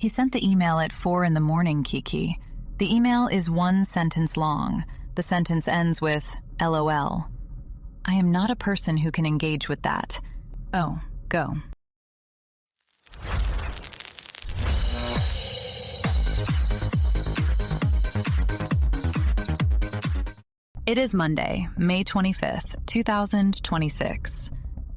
He sent the email at 4 in the morning, Kiki. The email is one sentence long. The sentence ends with LOL. I am not a person who can engage with that. Oh, go. It is Monday, May 25th, 2026.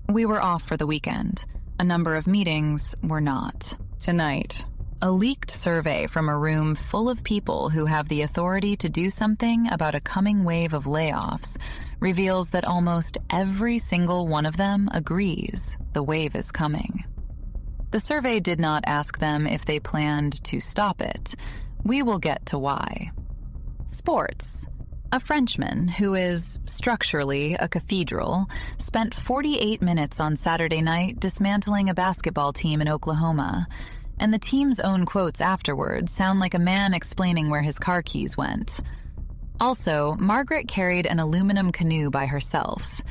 We were off for the weekend. A number of meetings were not. Tonight, a leaked survey from a room full of people who have the authority to do something about a coming wave of layoffs reveals that almost every single one of them agrees the wave is coming. The survey did not ask them if they planned to stop it. We will get to why. Sports. A Frenchman, who is structurally a cathedral, spent 48 minutes on Saturday night dismantling a basketball team in Oklahoma. And the team's own quotes afterwards sound like a man explaining where his car keys went. Also, Margaret carried an aluminum canoe by herself.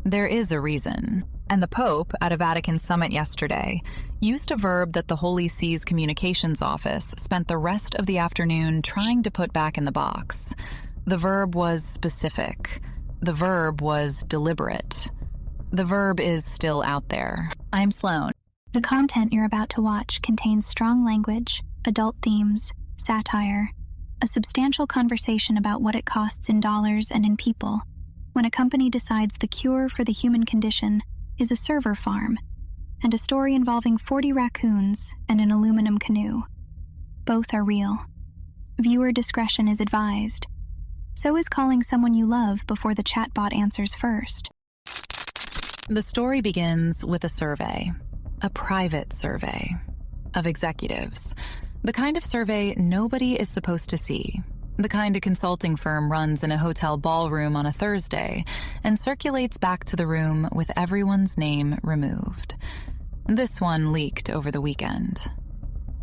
There is a reason. And the Pope, at a Vatican summit yesterday, used a verb that the Holy See's communications office spent the rest of the afternoon trying to put back in the box. The verb was specific. The verb was deliberate. The verb is still out there. I'm Sloan. The content you're about to watch contains strong language, adult themes, satire, a substantial conversation about what it costs in dollars and in people when a company decides the cure for the human condition is a server farm, and a story involving 40 raccoons and an aluminum canoe. Both are real. Viewer discretion is advised. So is calling someone you love before the chatbot answers first. The story begins with a survey, a private survey of executives, the kind of survey nobody is supposed to see, the kind a consulting firm runs in a hotel ballroom on a Thursday and circulates back to the room with everyone's name removed. This one leaked over the weekend.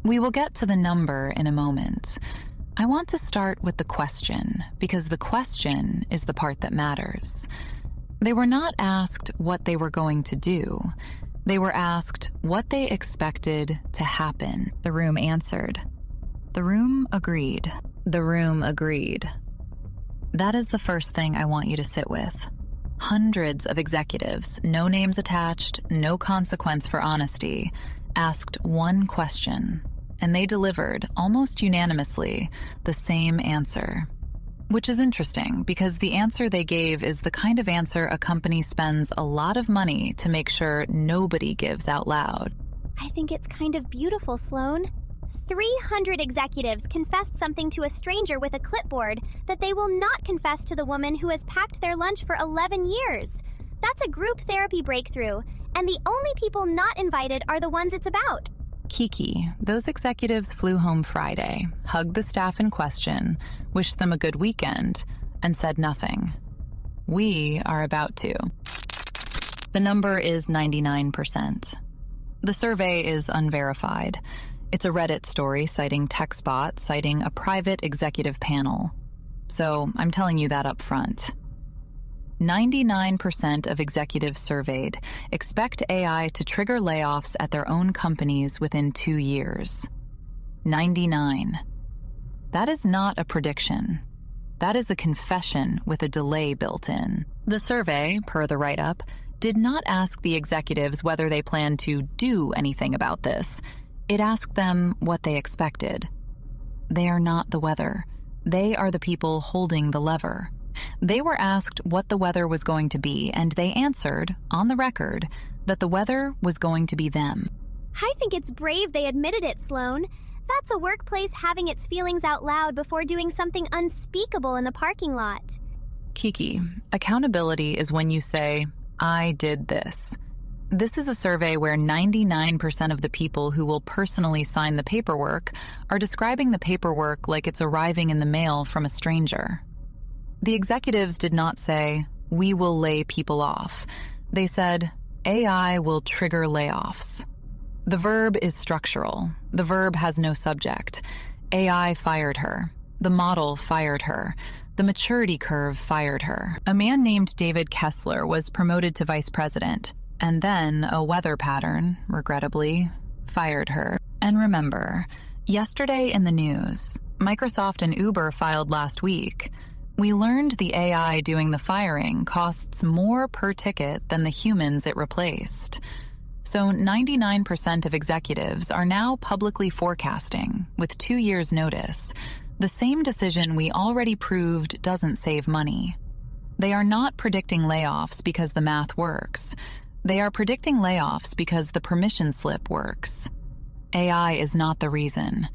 We will get to the number in a moment. I want to start with the question, because the question is the part that matters. They were not asked what they were going to do. They were asked what they expected to happen. The room answered. The room agreed. The room agreed. That is the first thing I want you to sit with. Hundreds of executives, no names attached, no consequence for honesty, asked one question. And they delivered, almost unanimously, the same answer. Which is interesting, because the answer they gave is the kind of answer a company spends a lot of money to make sure nobody gives out loud. I think it's kind of beautiful, Sloan. 300 executives confessed something to a stranger with a clipboard that they will not confess to the woman who has packed their lunch for 11 years. That's a group therapy breakthrough, and the only people not invited are the ones it's about. Kiki, those executives flew home Friday, hugged the staff in question, wished them a good weekend, and said nothing. We are about to. The number is 99%. The survey is unverified. It's a Reddit story citing TechSpot, citing a private executive panel. So I'm telling you that up front. 99% of executives surveyed expect AI to trigger layoffs at their own companies within 2 years. 99. That is not a prediction. That is a confession with a delay built in. The survey, per the write-up, did not ask the executives whether they planned to do anything about this. It asked them what they expected. They are not the weather. They are the people holding the lever. They were asked what the weather was going to be, and they answered, on the record, that the weather was going to be them. I think it's brave they admitted it, Sloan. That's a workplace having its feelings out loud before doing something unspeakable in the parking lot. Kiki, accountability is when you say, I did this. This is a survey where 99% of the people who will personally sign the paperwork are describing the paperwork like it's arriving in the mail from a stranger. The executives did not say, we will lay people off. They said, AI will trigger layoffs. The verb is structural. The verb has no subject. AI fired her. The model fired her. The maturity curve fired her. A man named David Kessler was promoted to vice president, and then a weather pattern, regrettably, fired her. And remember, Yesterday in the news, Microsoft and Uber filed last week. We learned the AI doing the firing costs more per ticket than the humans it replaced. So 99% of executives are now publicly forecasting, with 2 years' notice, the same decision we already proved doesn't save money. They are not predicting layoffs because the math works. They are predicting layoffs because the permission slip works. AI is not the reason.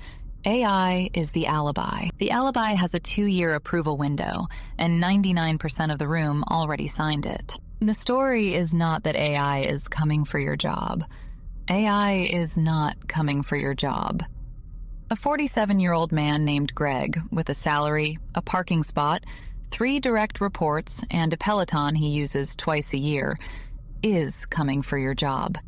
AI is the alibi. The alibi has a 2-year approval window, and 99% of the room already signed it. The story is not that AI is coming for your job. AI is not coming for your job. A 47-year-old man named Greg, with a salary, a parking spot, 3 direct reports, and a Peloton he uses twice a year, is coming for your job.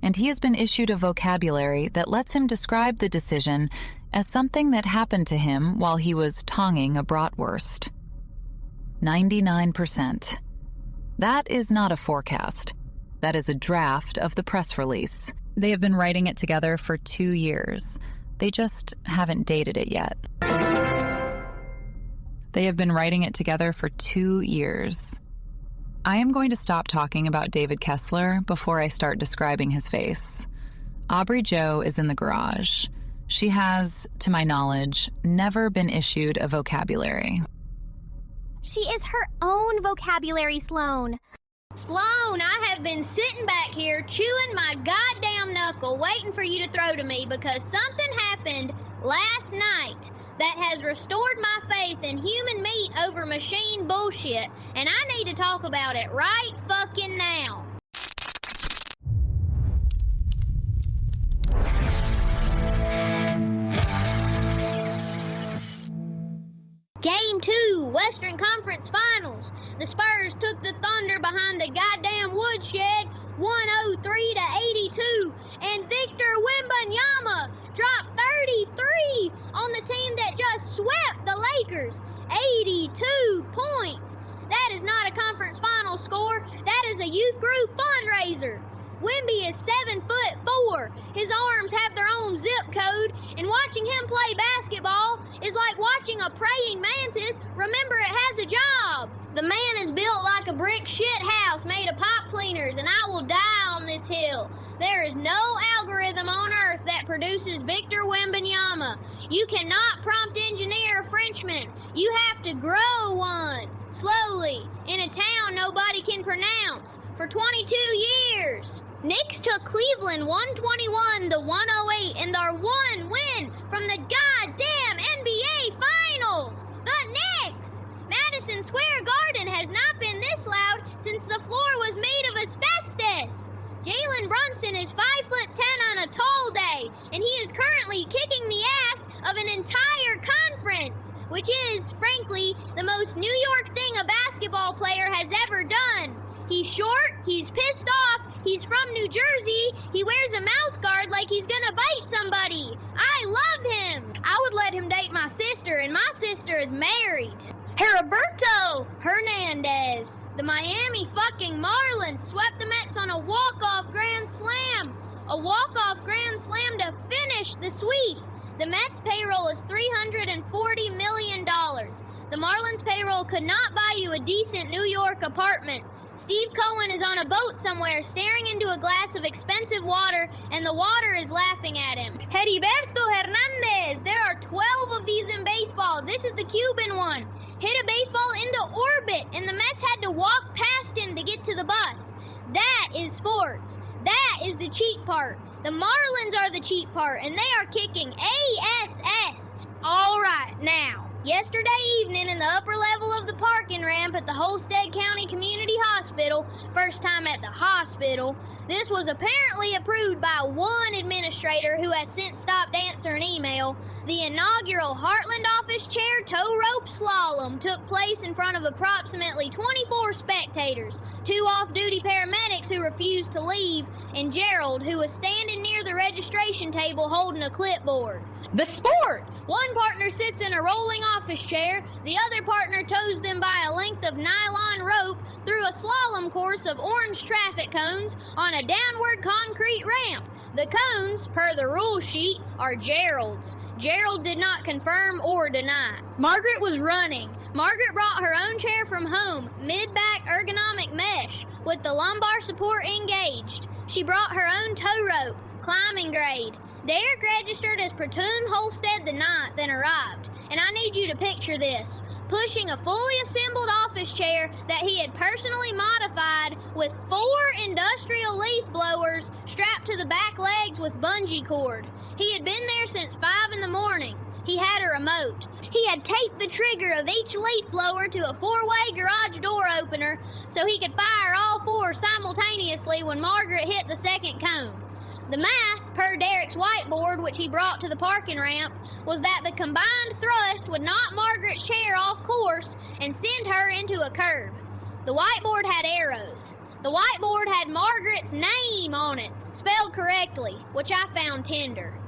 And he has been issued a vocabulary that lets him describe the decision as something that happened to him while he was tonging a bratwurst. 99%. That is not a forecast. That is a draft of the press release. They have been writing it together for 2 years. They just haven't dated it yet. They have been writing it together for 2 years. I am going to stop talking about David Kessler before I start describing his face. Aubrey Jo is in the garage. She has, to my knowledge, never been issued a vocabulary. She is her own vocabulary, Sloan. Sloan, I have been sitting back here chewing my goddamn knuckle waiting for you to throw to me because something happened last night that has restored my faith in human meat over machine bullshit, and I need to talk about it right fucking now. Game 2, Western Conference Finals. The Spurs took the Thunder behind the goddamn woodshed, 103-82, and Victor Wembanyama dropped 33 on the team that just swept the Lakers, 82 points. That is not a conference final score. That is a youth group fundraiser. Wemby is 7'4". His arms have their own zip code, and watching him play basketball is like watching a praying mantis remember it has a job. The man is built like a brick shit house made of pipe cleaners, and I will die on this hill. There is no algorithm on earth that produces Victor Wembanyama. You cannot prompt engineer a Frenchman. You have to grow one, slowly, in a town nobody can pronounce, for 22 years. Knicks took Cleveland 121-108 in their one win from the goddamn NBA Finals. The Knicks! Madison Square Garden has not been this loud since the floor was made of asbestos. Jalen Brunson is 5'10" on a tall day, and he is currently kicking the ass of an entire conference, which is, frankly, the most New York thing a basketball player has ever done. He's short, he's pissed off, he's from New Jersey, he wears a mouth guard like he's gonna bite somebody. I love him. I would let him date my sister, and my sister is married. Heriberto Hernandez. The Miami fucking Marlins swept the Mets on a walk-off grand slam. A walk-off grand slam to finish the sweep. The Mets payroll is $340 million. The Marlins payroll could not buy you a decent New York apartment. Steve Cohen is on a boat somewhere staring into a glass of expensive water, and the water is laughing at him. Heriberto Hernandez! There are 12 of these in baseball. This is the Cuban one. Hit a baseball into orbit, and the Mets had to walk past him to get to the bus. That is sports. That is the cheap part. The Marlins are the cheap part, and they are kicking ASS. All right, now. Yesterday evening in the upper level of the parking ramp at the Holstead County Community Hospital, first time at the hospital, this was apparently approved by one administrator who has since stopped answering email. The inaugural Heartland office chair tow rope slalom took place in front of approximately 24 spectators, 2 off-duty paramedics who refused to leave, and Gerald, who was standing near the registration table holding a clipboard. The sport! One partner sits in a rolling office chair, the other partner tows them by a length of nylon rope through a slalom course of orange traffic cones on a downward concrete ramp. The cones, per the rule sheet, are Gerald's. Gerald did not confirm or deny. Margaret was running. Margaret brought her own chair from home, mid-back ergonomic mesh, with the lumbar support engaged. She brought her own tow rope, climbing grade. Derek registered as Platoon Holstead the 9th and arrived. And I need you to picture this. Pushing a fully assembled office chair that he had personally modified with 4 industrial leaf blowers strapped to the back legs with bungee cord. He had been there since 5 in the morning. He had a remote. He had taped the trigger of each leaf blower to a 4-way garage door opener so he could fire all 4 simultaneously when Margaret hit the second cone. The math, per Derek's whiteboard, which he brought to the parking ramp, was that the combined thrust would knock Margaret's chair off course and send her into a curve. The whiteboard had arrows. The whiteboard had Margaret's name on it, spelled correctly, which I found tender.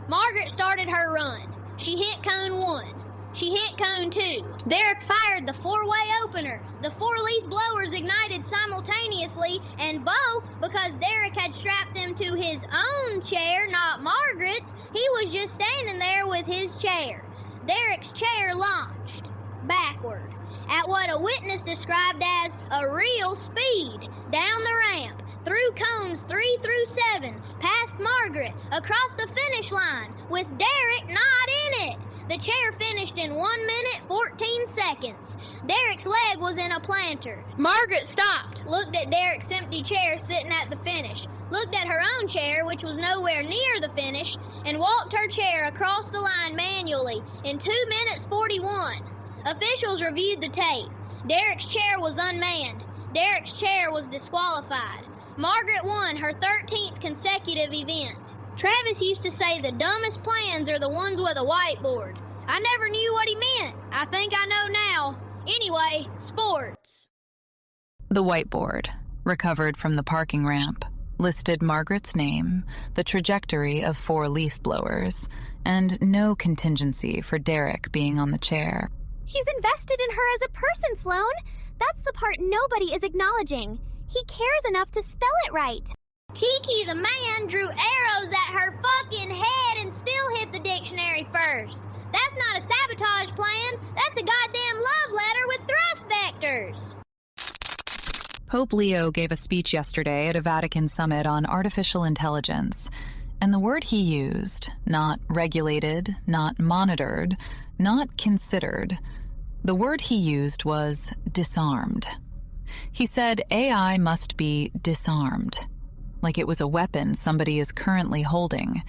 Margaret started her run. She hit cone 1. She hit cone 2. Derek fired the 4-way opener. The 4 leaf blowers ignited simultaneously, and Bo, because Derek had strapped them to his own chair, not Margaret's, he was just standing there with his chair. Derek's chair launched backward at what a witness described as a real speed, down the ramp, through cones 3 through 7, past Margaret, across the finish line, with Derek not in it. The chair finished in 1 minute, 14 seconds. Derek's leg was in a planter. Margaret stopped, looked at Derek's empty chair sitting at the finish, looked at her own chair, which was nowhere near the finish, and walked her chair across the line manually in 2 minutes 41. Officials reviewed the tape. Derek's chair was unmanned. Derek's chair was disqualified. Margaret won her 13th consecutive event. Travis used to say the dumbest plans are the ones with a whiteboard. I never knew what he meant. I think I know now. Anyway, sports. The whiteboard, recovered from the parking ramp, listed Margaret's name, the trajectory of 4 leaf blowers, and no contingency for Derek being on the chair. He's invested in her as a person, Sloan. That's the part nobody is acknowledging. He cares enough to spell it right. Kiki the man drew arrows at her fucking head and still hit the dictionary first. That's not a sabotage plan. That's a goddamn love letter with thrust vectors. Pope Leo gave a speech yesterday at a Vatican summit on artificial intelligence, and the word he used, not regulated, not monitored, not considered, the word he used was disarmed. He said AI must be disarmed, like it was a weapon somebody is currently holding.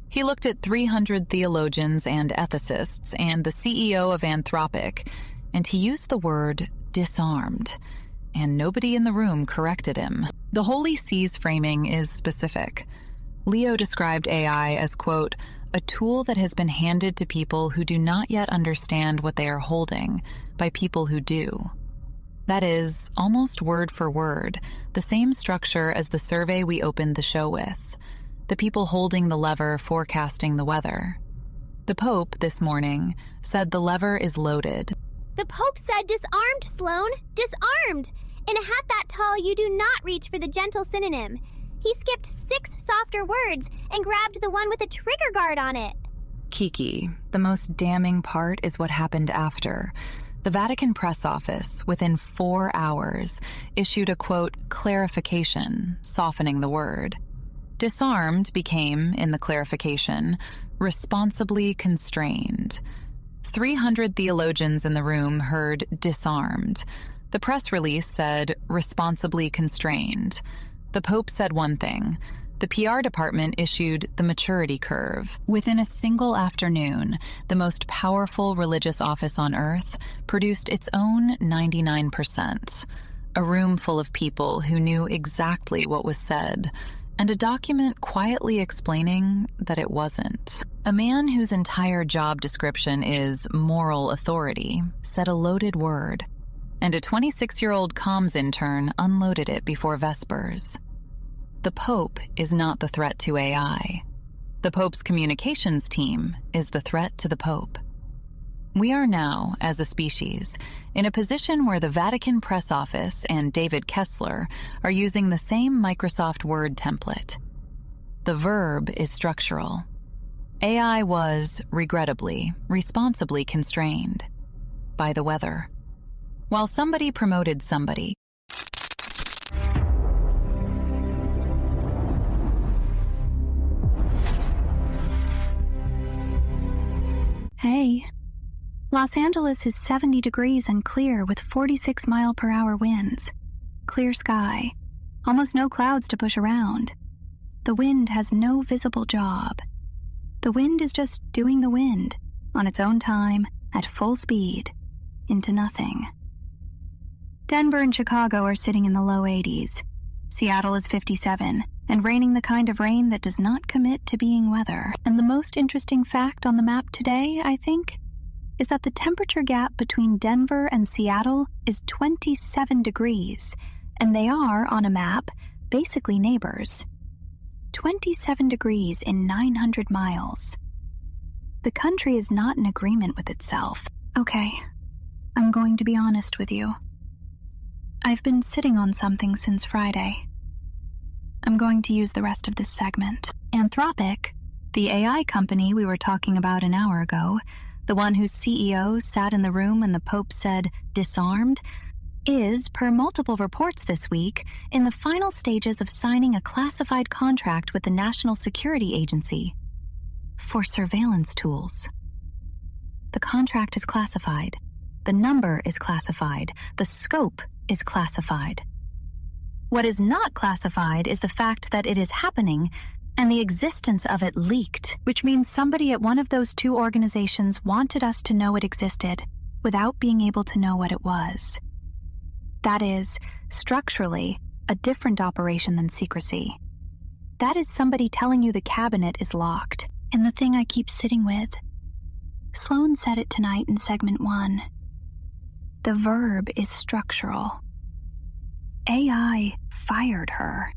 He looked at 300 theologians and ethicists and the CEO of Anthropic, and he used the word disarmed, and nobody in the room corrected him. The Holy See's framing is specific. Leo described AI as, quote, a tool that has been handed to people who do not yet understand what they are holding by people who do. That is, almost word for word, the same structure as the survey we opened the show with. The people holding the lever forecasting the weather. The Pope, this morning, said the lever is loaded. The Pope said disarmed, Sloan. Disarmed. In a hat that tall, you do not reach for the gentle synonym. He skipped 6 softer words and grabbed the one with a trigger guard on it. Kiki, the most damning part is what happened after. The Vatican press office, within 4 hours, issued a, quote, clarification, softening the word. Disarmed became, in the clarification, responsibly constrained. 300 theologians in the room heard disarmed. The press release said responsibly constrained. The Pope said one thing. The PR department issued the maturity curve. Within a single afternoon, the most powerful religious office on earth produced its own 99%. A room full of people who knew exactly what was said, and a document quietly explaining that it wasn't. A man whose entire job description is moral authority said a loaded word, and a 26-year-old comms intern unloaded it before Vespers. The Pope is not the threat to AI. The Pope's communications team is the threat to the Pope. We are now, as a species, in a position where the Vatican press office and David Kessler are using the same Microsoft Word template. The verb is structural. AI was, regrettably, responsibly constrained by the weather. While somebody promoted somebody, Hey, Los Angeles is 70 degrees and clear with 46-mile-per-hour winds. Clear sky. Almost no clouds to push around. The wind has no visible job. The wind is just doing the wind, on its own time, at full speed, into nothing. Denver and Chicago are sitting in the low 80s. Seattle is 57, and raining the kind of rain that does not commit to being weather. And the most interesting fact on the map today, I think, is that the temperature gap between Denver and Seattle is 27 degrees, and they are, on a map, basically neighbors. 27 degrees in 900 miles. The country is not in agreement with itself. Okay, I'm going to be honest with you. I've been sitting on something since Friday. I'm going to use the rest of this segment. Anthropic, the AI company we were talking about an hour ago, the one whose CEO sat in the room when the Pope said, "disarmed," is, per multiple reports this week, in the final stages of signing a classified contract with the National Security Agency for surveillance tools. The contract is classified. The number is classified. The scope is classified. What is not classified is the fact that it is happening and the existence of it leaked, which means somebody at one of those two organizations wanted us to know it existed without being able to know what it was. That is, structurally, a different operation than secrecy. That is somebody telling you the cabinet is locked. And the thing I keep sitting with, Sloan said it tonight in segment 1. The verb is structural. AI fired her.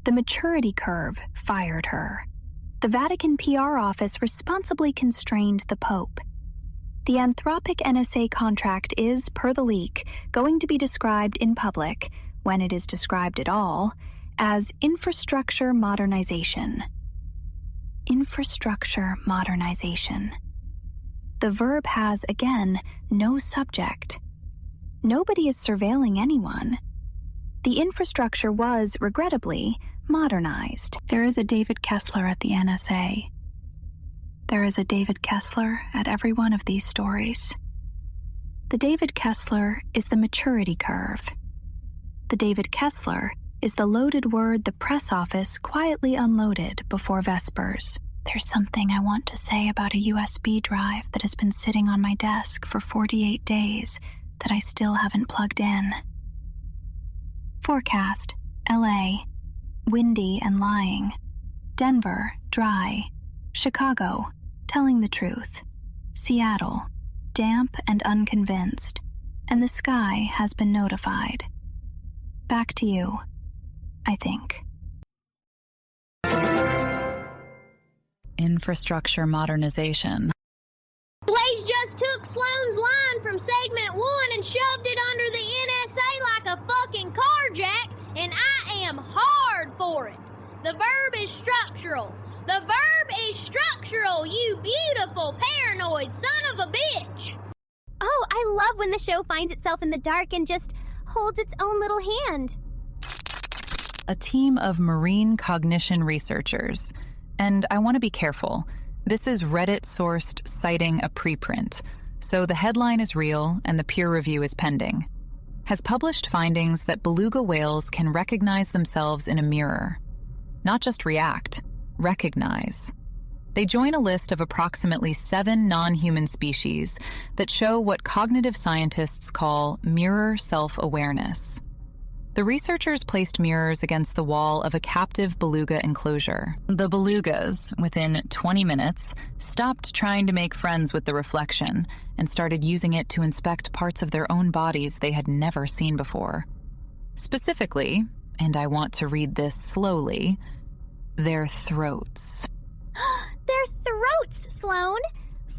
The maturity curve fired her. The Vatican PR office responsibly constrained the Pope. The Anthropic NSA contract is, per the leak, going to be described in public, when it is described at all, as infrastructure modernization. Infrastructure modernization. The verb has, again, no subject. Nobody is surveilling anyone. The infrastructure was, regrettably, modernized. There is a David Kessler at the NSA. There is a David Kessler at every one of these stories. The David Kessler is the maturity curve. The David Kessler is the loaded word the press office quietly unloaded before Vespers. There's something I want to say about a USB drive that has been sitting on my desk for 48 days that I still haven't plugged in. Forecast, LA, windy and lying. Denver, dry. Chicago, telling the truth. Seattle, damp and unconvinced. And the sky has been notified. Back to you, I think. infrastructure modernization. Blaze just took Sloan's line from segment 1 and shoved it under the NSA like a fucking car jack, and I am hard for it. The verb is structural. The verb is structural, you beautiful, paranoid son of a bitch. Oh, I love when the show finds itself in the dark and just holds its own little hand. A team of marine cognition researchers. And I want to be careful. This is Reddit-sourced citing a preprint, so the headline is real and the peer review is pending. Has published findings that beluga whales can recognize themselves in a mirror. Not just react, recognize. They join a list of approximately 7 non-human species that show what cognitive scientists call mirror self-awareness. The researchers placed mirrors against the wall of a captive beluga enclosure. The belugas, within 20 minutes, stopped trying to make friends with the reflection and started using it to inspect parts of their own bodies they had never seen before. Specifically, and I want to read this slowly, their throats. Their throats, Sloan!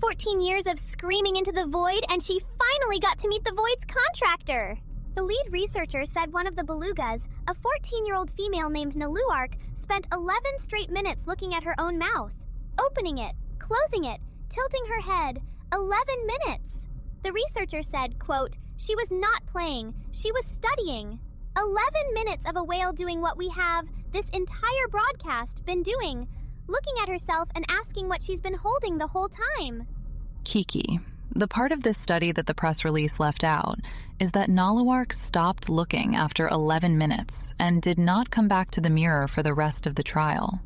14 years of screaming into the void, and she finally got to meet the void's contractor. The lead researcher said one of the belugas, A 14-year-old female named Naluark spent 11 straight minutes looking at her own mouth, opening it, closing it, tilting her head. 11 minutes! The researcher said, quote, "She was not playing, she was studying." 11 minutes of a whale doing what we have, this entire broadcast, been doing, looking at herself and asking what she's been holding the whole time. Kiki, the part of this study that the press release left out is that Naluark stopped looking after 11 minutes and did not come back to the mirror for the rest of the trial.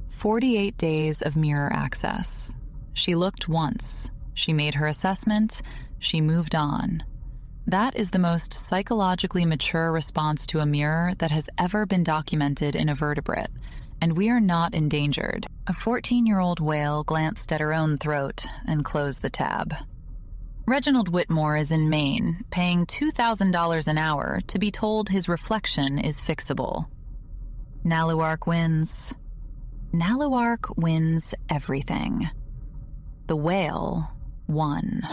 48 days of mirror access. She looked once. She made her assessment. She moved on. That is the most psychologically mature response to a mirror that has ever been documented in a vertebrate, and we are not endangered. A 14-year-old whale glanced at her own throat and closed the tab. Reginald Whitmore is in Maine, paying $2,000 an hour to be told his reflection is fixable. Naluark wins. Naluark wins everything. The whale won.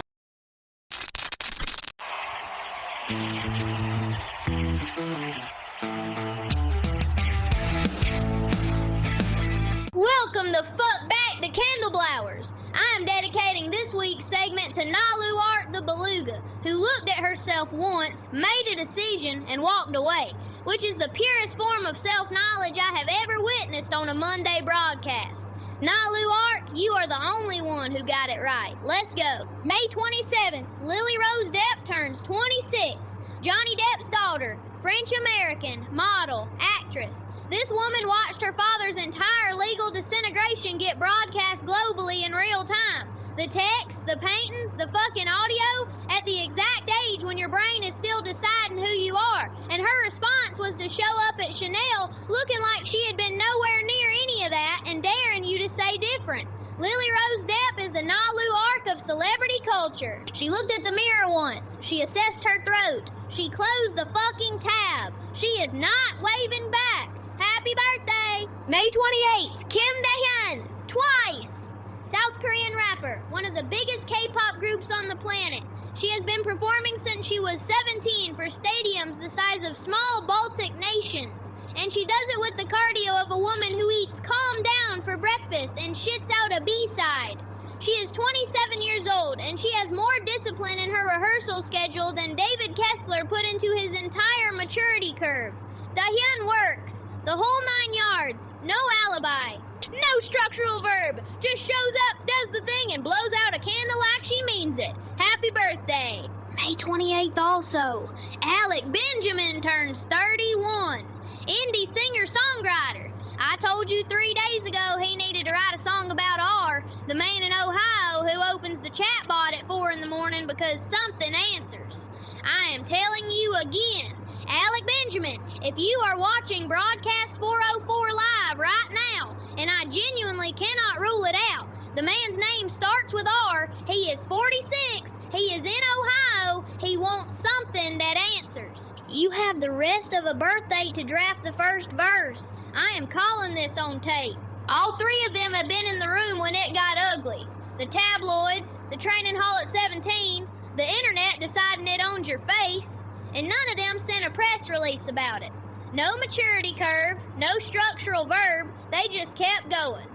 Welcome the fuck back to Candleblowers. I am dedicating this week's segment to Naluark the Beluga, who looked at herself once, made a decision, and walked away, which is the purest form of self-knowledge I have ever witnessed on a Monday broadcast. Naluark, you are the only one who got it right. Let's go. May 27th, Lily Rose Depp turns 26. Johnny Depp's daughter, French-American, model, actress. This woman watched her father's entire legal disintegration get broadcast globally in real time. The text, the paintings, the fucking audio, at the exact age when your brain is still deciding who you are. And her response was to show up at Chanel looking like she had been nowhere near any of that and daring you to say different. Lily Rose Depp is the Naluark of celebrity culture. She looked at the mirror once. She assessed her throat. She closed the fucking tab. She is not waving back. Happy birthday! May 28th, Kim Dae-hyun, twice! South Korean rapper, one of the biggest K-pop groups on the planet. She has been performing since she was 17 for stadiums the size of small Baltic nations. And she does it with the cardio of a woman who eats calm down for breakfast and shits out a B-side. She is 27 years old, and she has more discipline in her rehearsal schedule than David Kessler put into his entire maturity curve. Dae-hyun works. The whole 9 yards. No alibi. No structural verb. Just shows up, does the thing, and blows out a candle like she means it. Happy birthday. May 28th also. Alec Benjamin turns 31. Indie singer-songwriter. I told you 3 days ago he needed to write a song about R, the man in Ohio who opens the chatbot at 4 in the morning because something answers. I am telling you again. Alec Benjamin, if you are watching Broadcast 404 Live right now, and I genuinely cannot rule it out, the man's name starts with R, he is 46, he is in Ohio, he wants something that answers. You have the rest of a birthday to draft the first verse. I am calling this on tape. All 3 of them have been in the room when it got ugly. The tabloids, the training hall at 17, the internet deciding it owns your face, and none of them sent a press release about it. No maturity curve, no structural verb, they just kept going.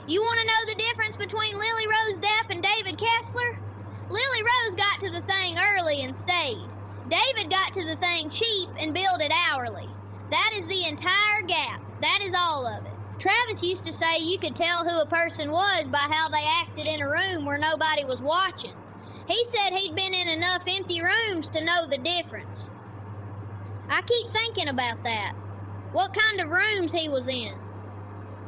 You want to know the difference between Lily Rose Depp and David Kessler? Lily Rose got to the thing early and stayed. David got to the thing cheap and billed it hourly. That is the entire gap. That is all of it. Travis used to say you could tell who a person was by how they acted in a room where nobody was watching. He said he'd been in enough empty rooms to know the difference. I keep thinking about that. What kind of rooms he was in.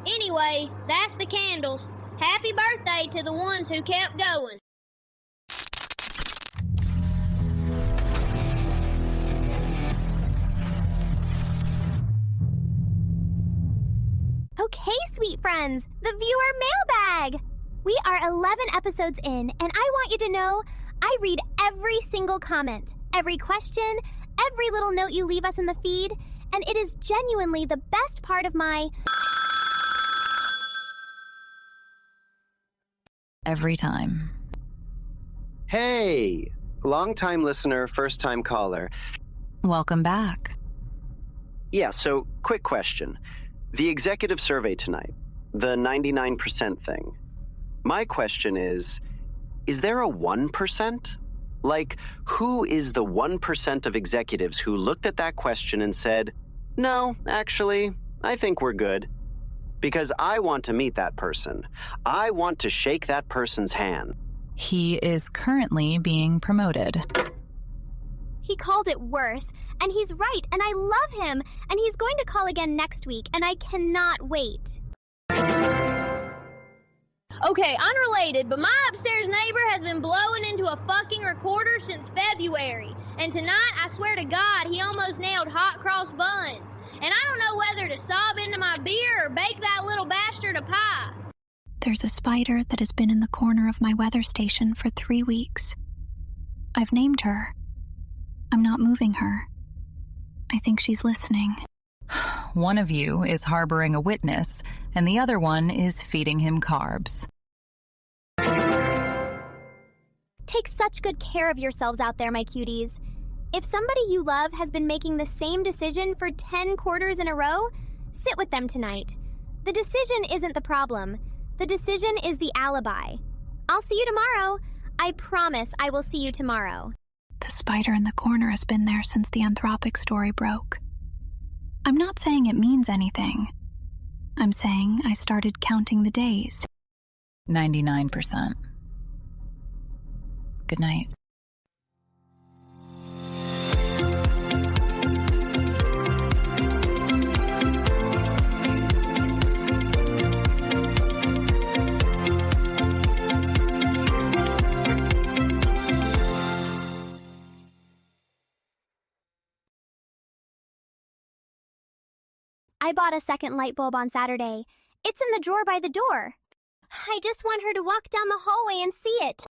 Anyway, that's the candles. Happy birthday to the ones who kept going. Okay, sweet friends, the viewer mailbag. We are 11 episodes in, and I want you to know I read every single comment, every question, every little note you leave us in the feed, and it is genuinely the best part of my... Every time. Hey, long-time listener, first-time caller. Welcome back. Yeah, so quick question. The executive survey tonight, the 99% thing. My question is there a 1%? Like, who is the 1% of executives who looked at that question and said, no, actually, I think we're good? Because I want to meet that person. I want to shake that person's hand. He is currently being promoted. He called it worse, and he's right, and I love him, and he's going to call again next week, and I cannot wait. Okay, unrelated, but my upstairs neighbor has been blowing into a fucking recorder since February. And tonight, I swear to God, he almost nailed hot cross buns. And I don't know whether to sob into my beer or bake that little bastard a pie. There's a spider that has been in the corner of my weather station for 3 weeks. I've named her. I'm not moving her. I think she's listening. One of you is harboring a witness, and the other one is feeding him carbs. Take such good care of yourselves out there, my cuties. If somebody you love has been making the same decision for 10 quarters in a row, sit with them tonight. The decision isn't the problem. The decision is the alibi. I'll see you tomorrow. I promise I will see you tomorrow. The spider in the corner has been there since the Anthropic story broke. I'm not saying it means anything. I'm saying I started counting the days. 99%. Good night. I bought a second light bulb on Saturday. It's in the drawer by the door. I just want her to walk down the hallway and see it.